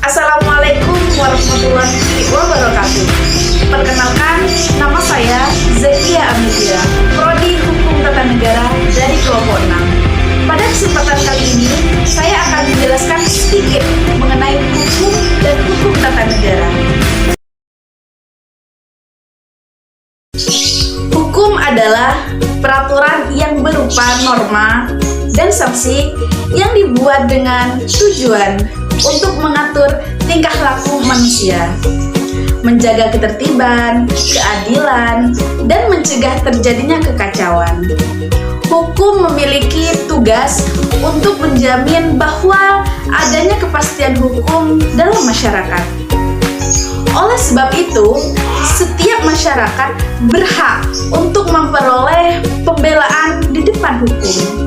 Assalamualaikum warahmatullahi wabarakatuh. Perkenalkan, nama saya Zakia Amelia, Prodi Hukum Tata Negara dari kelompok 6. Pada kesempatan kali ini, saya akan menjelaskan sedikit mengenai hukum dan hukum tata negara. Hukum adalah peraturan yang berupa norma dan sanksi yang dibuat dengan tujuan untuk mengatur tingkah laku manusia, menjaga ketertiban, keadilan, dan mencegah terjadinya kekacauan. Hukum memiliki tugas untuk menjamin bahwa adanya kepastian hukum dalam masyarakat. Oleh sebab itu, setiap masyarakat berhak untuk memperoleh pembelaan di depan hukum.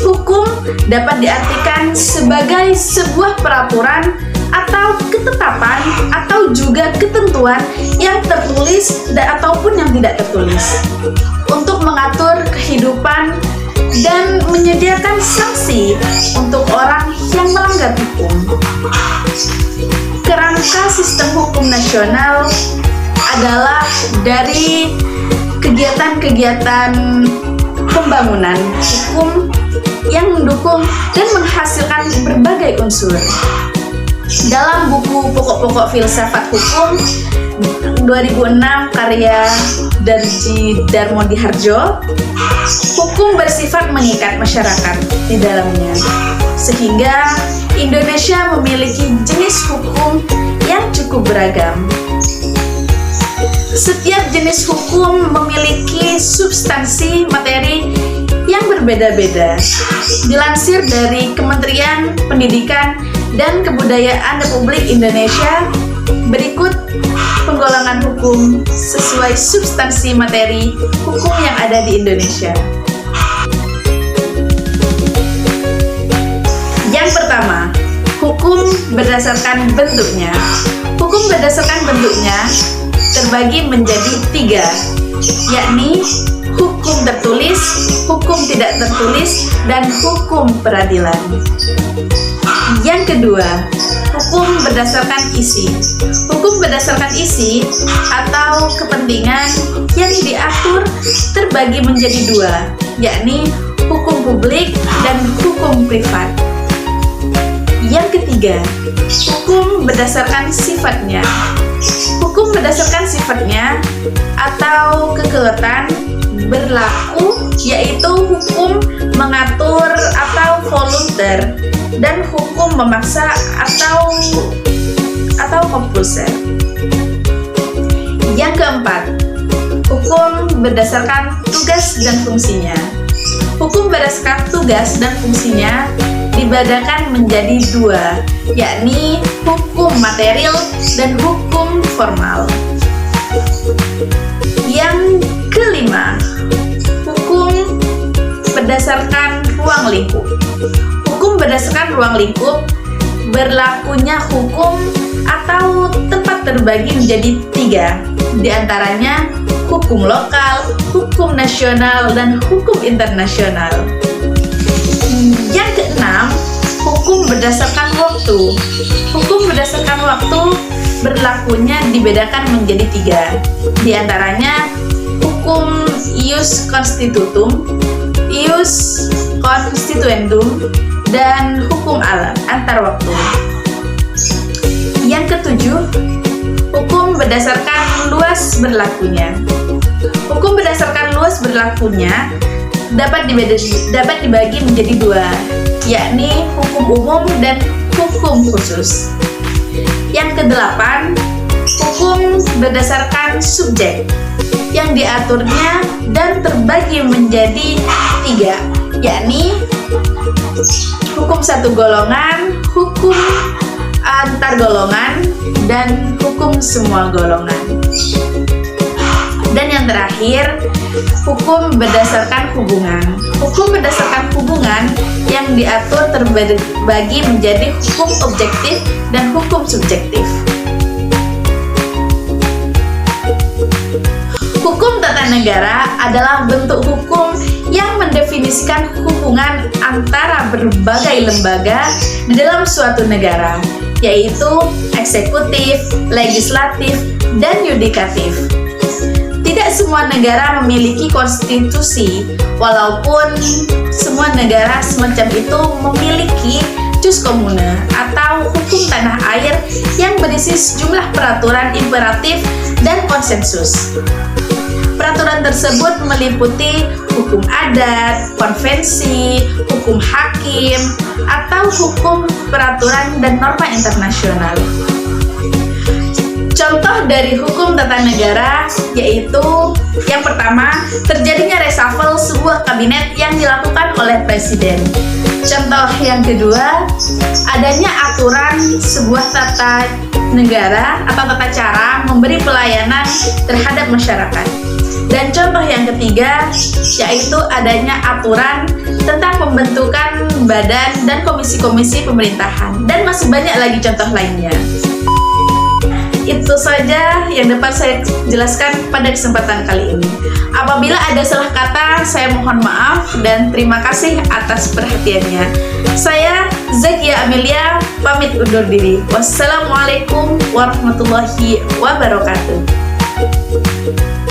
Hukum dapat diartikan sebagai sebuah peraturan atau ketetapan atau juga ketentuan yang tertulis dan ataupun yang tidak tertulis untuk mengatur kehidupan dan menyediakan sanksi untuk orang yang melanggar hukum. Kerangka sistem hukum nasional adalah dari kegiatan-kegiatan pembangunan hukum yang mendukung dan menghasilkan berbagai unsur. Dalam buku Pokok-pokok Filsafat Hukum 2006 karya Darji Darmodihardjo, hukum bersifat mengikat masyarakat di dalamnya, sehingga Indonesia memiliki jenis hukum yang cukup beragam. Setiap jenis hukum memiliki substansi materi yang berbeda-beda. Dilansir dari Kementerian Pendidikan dan Kebudayaan Republik Indonesia, berikut penggolongan hukum sesuai substansi materi hukum yang ada di Indonesia. Yang pertama, hukum berdasarkan bentuknya. Hukum berdasarkan bentuknya terbagi menjadi 3, yakni hukum tertulis, hukum tidak tertulis, dan hukum peradilan. Yang kedua, hukum berdasarkan isi. Hukum berdasarkan isi atau kepentingan yang diatur terbagi menjadi 2, yakni hukum publik dan hukum privat. Yang ketiga, hukum berdasarkan sifatnya. Hukum berdasarkan sifatnya atau kekuatan berlaku, yaitu hukum mengatur atau volunter dan hukum memaksa atau kompulser. Yang keempat, hukum berdasarkan tugas dan fungsinya. Hukum berdasarkan tugas dan fungsinya dibedakan menjadi 2, yakni hukum material dan hukum formal. Yang kelima, hukum berdasarkan ruang lingkup. Hukum berdasarkan ruang lingkup berlakunya hukum atau tempat terbagi menjadi 3, diantaranya hukum lokal, hukum nasional, dan hukum internasional. Yang keenam, hukum berdasarkan waktu. Hukum berdasarkan waktu berlakunya dibedakan menjadi 3, diantaranya hukum ius constitutum, ius constituendum, dan hukum alam antar waktu. Yang ketujuh, hukum berdasarkan luas berlakunya. Hukum berdasarkan luas berlakunya dapat dibagi menjadi 2, yakni hukum umum dan hukum khusus. Yang kedelapan, hukum berdasarkan subjek yang diaturnya dan terbagi menjadi 3, yakni hukum satu golongan, hukum antar golongan, dan hukum semua golongan. Dan yang terakhir, hukum berdasarkan hubungan. Hukum berdasarkan hubungan yang diatur terbagi menjadi hukum objektif dan hukum subjektif. Hukum tata negara adalah bentuk hukum yang mendefinisikan hubungan antara berbagai lembaga di dalam suatu negara yaitu eksekutif, legislatif, dan yudikatif. Tidak semua negara memiliki konstitusi, walaupun semua negara semacam itu memiliki jus commune atau hukum tanah air yang berisi sejumlah peraturan imperatif dan konsensus. Peraturan tersebut meliputi hukum adat, konvensi, hukum hakim, atau hukum peraturan dan norma internasional. Contoh dari hukum tata negara yaitu yang pertama, terjadinya reshuffle sebuah kabinet yang dilakukan oleh presiden. Contoh yang kedua, adanya aturan sebuah tata negara atau tata cara memberi pelayanan terhadap masyarakat. Dan contoh yang ketiga, yaitu adanya aturan tentang pembentukan badan dan komisi-komisi pemerintahan. Dan masih banyak lagi contoh lainnya. Itu saja yang dapat saya jelaskan pada kesempatan kali ini. Apabila ada salah kata, saya mohon maaf dan terima kasih atas perhatiannya. Saya Zakia Amelia, pamit undur diri. Wassalamualaikum warahmatullahi wabarakatuh.